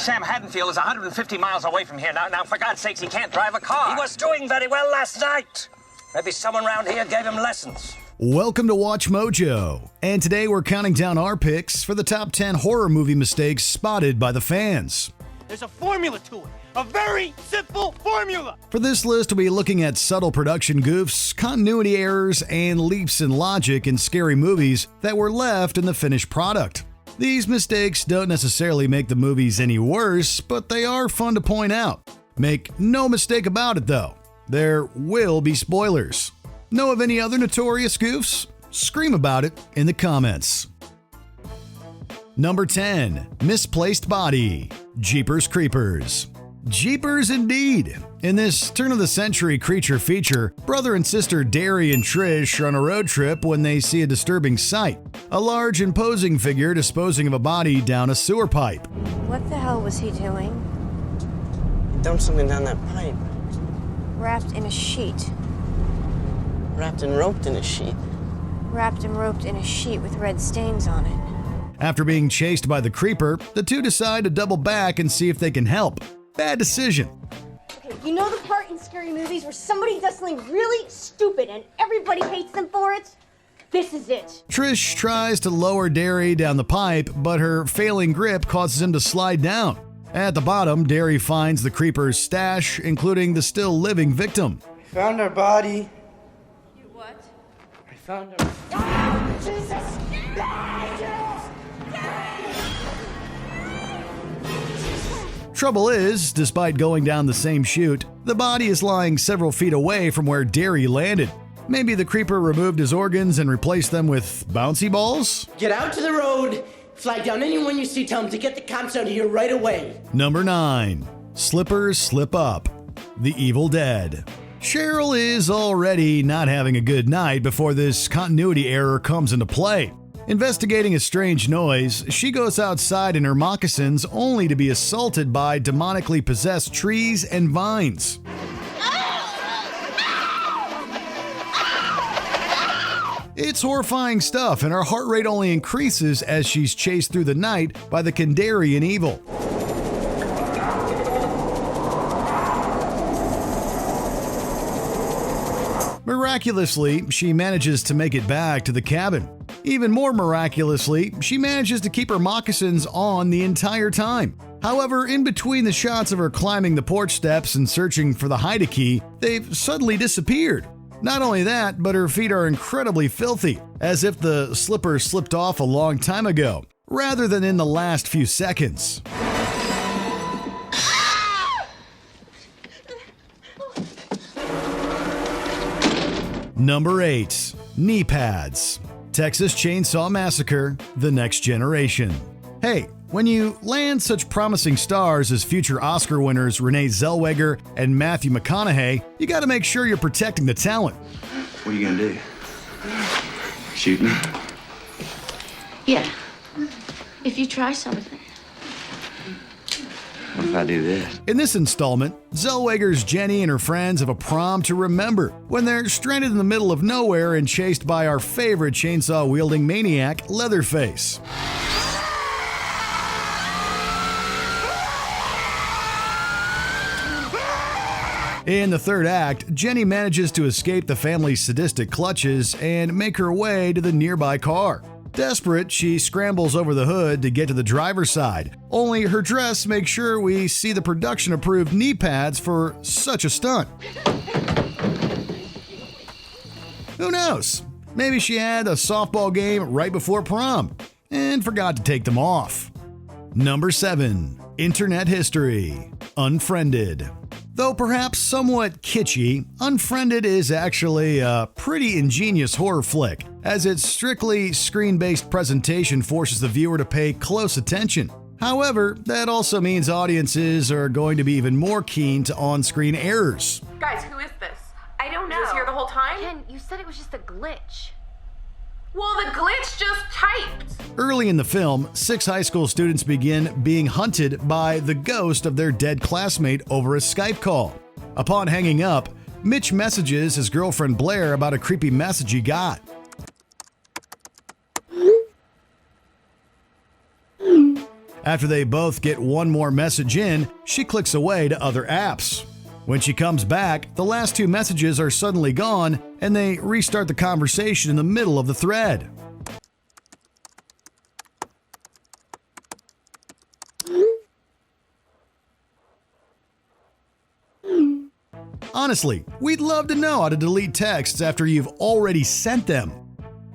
Sam Haddonfield is 150 miles away from here. Now, for God's sakes, he can't drive a car. He was doing very well last night. Maybe someone around here gave him lessons. Welcome to Watch Mojo, and today we're counting down our picks for the top 10 horror movie mistakes spotted by the fans. There's a formula to it. A very simple formula. For this list, we'll be looking at subtle production goofs, continuity errors, and leaps in logic in scary movies that were left in the finished product. These mistakes don't necessarily make the movies any worse, but they are fun to point out. Make no mistake about it though, there will be spoilers. Know of any other notorious goofs? Scream about it in the comments. Number 10. Misplaced Body. Jeepers Creepers. Jeepers indeed. In this turn-of-the-century creature feature, brother and sister Derry and Trish are on a road trip when they see a disturbing sight. A large, imposing figure disposing of a body down a sewer pipe. What the hell was he doing? He dumped something down that pipe. Wrapped in a sheet. Wrapped and roped in a sheet. Wrapped and roped in a sheet with red stains on it. After being chased by the creeper, the two decide to double back and see if they can help. Bad decision. Okay, you know the part in scary movies where somebody does something really stupid and everybody hates them for it? This is it. Trish tries to lower Derry down the pipe, but her failing grip causes him to slide down. At the bottom, Derry finds the creeper's stash, including the still living victim. I found our body. You what? I found our... Oh, Jesus! Trouble is, despite going down the same chute, the body is lying several feet away from where Derry landed. Maybe the creeper removed his organs and replaced them with bouncy balls? Get out to the road, flag down anyone you see, tell them to get the cops out of here right away. Number 9. Slippers Slip Up. The Evil Dead. Cheryl is already not having a good night before this continuity error comes into play. Investigating a strange noise, she goes outside in her moccasins only to be assaulted by demonically possessed trees and vines. It's horrifying stuff, and her heart rate only increases as she's chased through the night by the Kandarian evil. Miraculously, she manages to make it back to the cabin. Even more miraculously, she manages to keep her moccasins on the entire time. However, in between the shots of her climbing the porch steps and searching for the hide-a-key, they've suddenly disappeared. Not only that, but her feet are incredibly filthy, as if the slippers slipped off a long time ago, rather than in the last few seconds. Number 8. Knee Pads. Texas Chainsaw Massacre: The Next Generation. Hey, when you land such promising stars as future Oscar winners Renee Zellweger and Matthew McConaughey, you gotta make sure you're protecting the talent. What are you gonna do? Shoot me? Yeah. If you try something. What if I do this? In this installment, Zellweger's Jenny and her friends have a prom to remember when they're stranded in the middle of nowhere and chased by our favorite chainsaw-wielding maniac, Leatherface. In the third act, Jenny manages to escape the family's sadistic clutches and make her way to the nearby car. Desperate, she scrambles over the hood to get to the driver's side, only her dress makes sure we see the production-approved knee pads for such a stunt. Who knows? Maybe she had a softball game right before prom and forgot to take them off. Number 7. Internet History: Unfriended. Though perhaps somewhat kitschy, Unfriended is actually a pretty ingenious horror flick, as its strictly screen-based presentation forces the viewer to pay close attention. However, that also means audiences are going to be even more keen to on-screen errors. Guys, who is this? I don't know. He was here the whole time? Ken, you said it was just a glitch. Well, the glitch just typed. Early in the film, 6 high school students begin being hunted by the ghost of their dead classmate over a Skype call. Upon hanging up, Mitch messages his girlfriend Blair about a creepy message he got. After they both get one more message in, she clicks away to other apps. When she comes back, the last two messages are suddenly gone, and they restart the conversation in the middle of the thread. Honestly, we'd love to know how to delete texts after you've already sent them.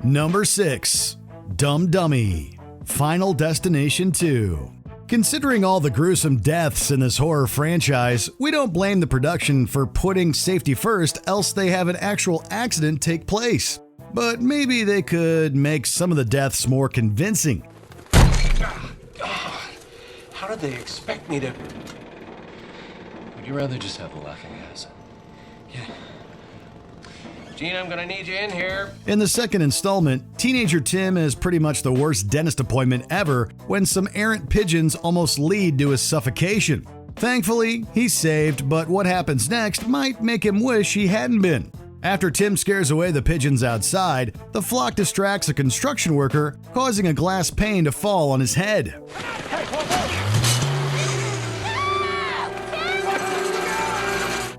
Number 6. Dumb Dummy. Final Destination 2. Considering all the gruesome deaths in this horror franchise, we don't blame the production for putting safety first, else they have an actual accident take place. But maybe they could make some of the deaths more convincing. How did they expect me to... Would you rather just have a laughing gas? Yeah. Gene, I'm gonna need you in here. In the second installment, teenager Tim has pretty much the worst dentist appointment ever when some errant pigeons almost lead to his suffocation. Thankfully, he's saved, but what happens next might make him wish he hadn't been. After Tim scares away the pigeons outside, the flock distracts a construction worker, causing a glass pane to fall on his head.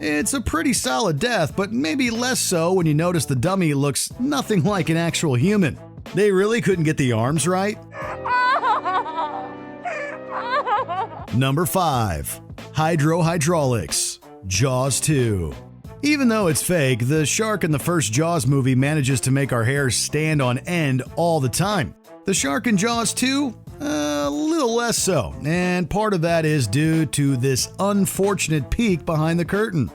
It's a pretty solid death, but maybe less so when you notice the dummy looks nothing like an actual human. They really couldn't get the arms right? Number 5. Hydraulics. Jaws 2. Even though it's fake, the shark in the first Jaws movie manages to make our hair stand on end all the time. The shark in Jaws 2? A little less so, and part of that is due to this unfortunate peek behind the curtain.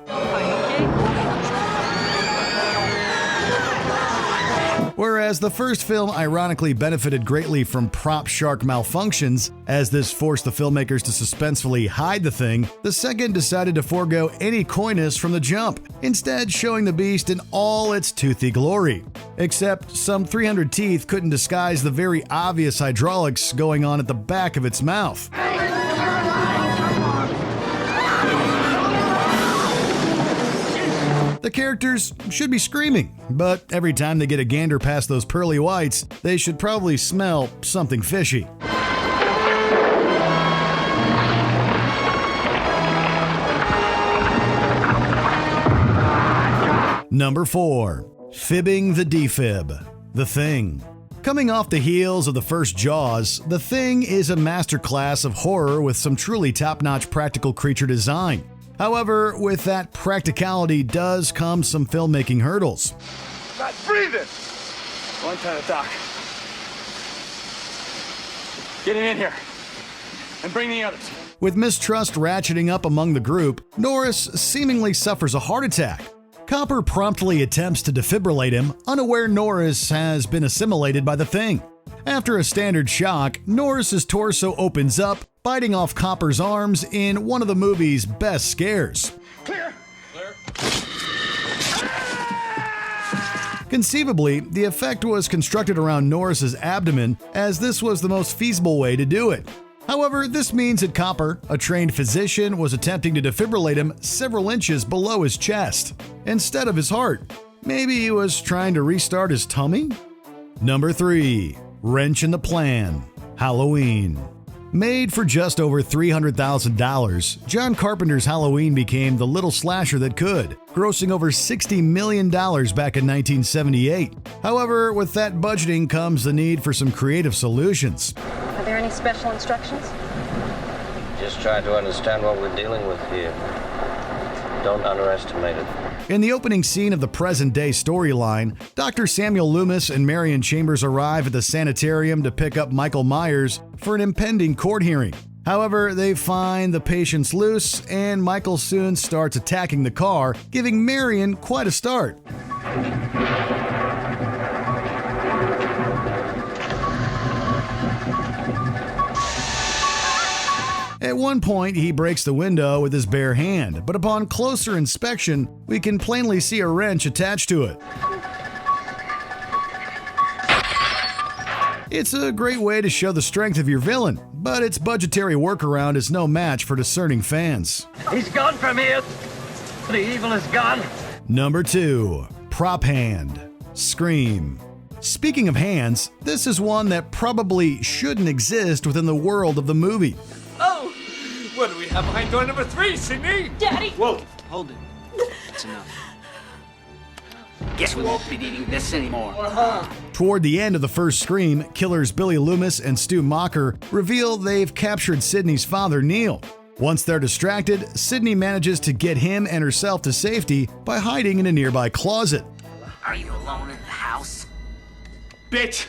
Whereas the first film ironically benefited greatly from prop shark malfunctions, as this forced the filmmakers to suspensefully hide the thing, the second decided to forego any coyness from the jump, instead showing the beast in all its toothy glory. Except some 300 teeth couldn't disguise the very obvious hydraulics going on at the back of its mouth. The characters should be screaming, but every time they get a gander past those pearly whites, they should probably smell something fishy. Number 4. Fibbing the defib. The Thing. Coming off the heels of the first Jaws, The Thing is a masterclass of horror with some truly top-notch practical creature design. However, with that practicality does come some filmmaking hurdles. Not breathing! One time, Doc. Get him in here. And bring the others. With mistrust ratcheting up among the group, Norris seemingly suffers a heart attack. Copper promptly attempts to defibrillate him, unaware Norris has been assimilated by the Thing. After a standard shock, Norris's torso opens up, biting off Copper's arms in one of the movie's best scares. Clear! Conceivably, the effect was constructed around Norris's abdomen, as this was the most feasible way to do it. However, this means that Copper, a trained physician, was attempting to defibrillate him several inches below his chest, instead of his heart. Maybe he was trying to restart his tummy? Number 3. Wrench in the Plan. Halloween. Made for just over $300,000, John Carpenter's Halloween became the little slasher that could, grossing over $60 million back in 1978. However, with that budgeting comes the need for some creative solutions. Are there any special instructions? Just try to understand what we're dealing with here. Don't underestimate it. In the opening scene of the present-day storyline, Dr. Samuel Loomis and Marion Chambers arrive at the sanitarium to pick up Michael Myers for an impending court hearing. However, they find the patients loose, and Michael soon starts attacking the car, giving Marion quite a start. At one point, he breaks the window with his bare hand, but upon closer inspection, we can plainly see a wrench attached to it. It's a great way to show the strength of your villain, but its budgetary workaround is no match for discerning fans. He's gone from here. The evil is gone. Number 2. Prop Hand. Scream. Speaking of hands, this is one that probably shouldn't exist within the world of the movie. Oh! What do we have behind door number 3, Sydney? Daddy! Whoa! Hold it. That's enough. Guess we won't be needing this anymore. Toward the end of the first Scream, killers Billy Loomis and Stu Macher reveal they've captured Sydney's father, Neil. Once they're distracted, Sydney manages to get him and herself to safety by hiding in a nearby closet. Are you alone in the house? Bitch!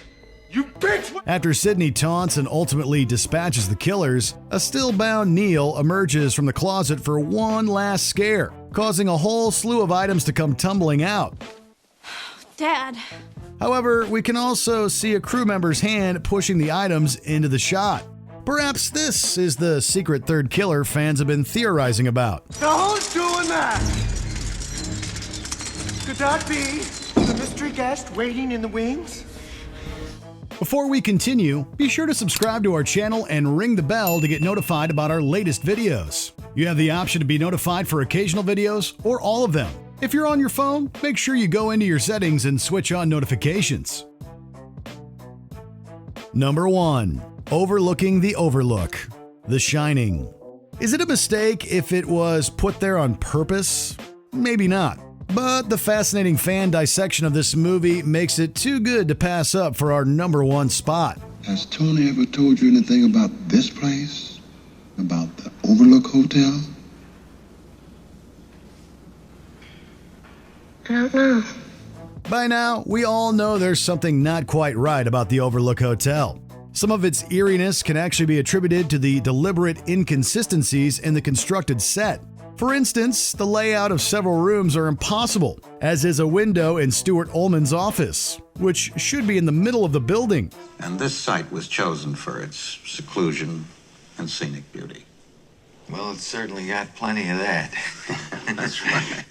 You bitch! After Sydney taunts and ultimately dispatches the killers, a still-bound Neil emerges from the closet for one last scare, causing a whole slew of items to come tumbling out. Dad. However, we can also see a crew member's hand pushing the items into the shot. Perhaps this is the secret third killer fans have been theorizing about. Now who's doing that? Could that be the mystery guest waiting in the wings? Before we continue, be sure to subscribe to our channel and ring the bell to get notified about our latest videos. You have the option to be notified for occasional videos or all of them. If you're on your phone, make sure you go into your settings and switch on notifications. Number 1. Overlooking the Overlook. The Shining. Is it a mistake if it was put there on purpose? Maybe not. But the fascinating fan dissection of this movie makes it too good to pass up for our number 1 spot. Has Tony ever told you anything about this place? About the Overlook Hotel? I don't know. By now, we all know there's something not quite right about the Overlook Hotel. Some of its eeriness can actually be attributed to the deliberate inconsistencies in the constructed set. For instance, the layout of several rooms are impossible, as is a window in Stuart Ullman's office, which should be in the middle of the building. And this site was chosen for its seclusion and scenic beauty. Well, it's certainly got plenty of that. That's right.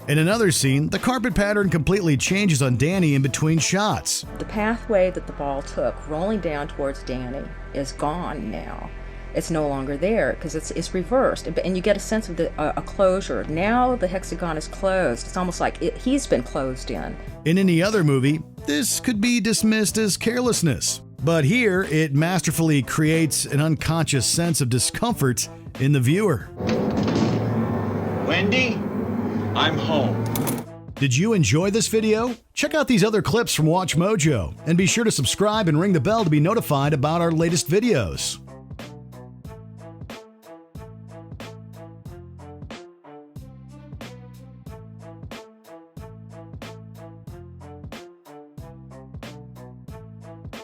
In another scene, the carpet pattern completely changes on Danny in between shots. The pathway that the ball took, rolling down towards Danny, is gone now. It's no longer there because it's reversed, and you get a sense of a closure. Now the hexagon is closed. It's almost like he's been closed in. In any other movie, this could be dismissed as carelessness, but here it masterfully creates an unconscious sense of discomfort in the viewer. Wendy, I'm home. Did you enjoy this video? Check out these other clips from WatchMojo, and be sure to subscribe and ring the bell to be notified about our latest videos.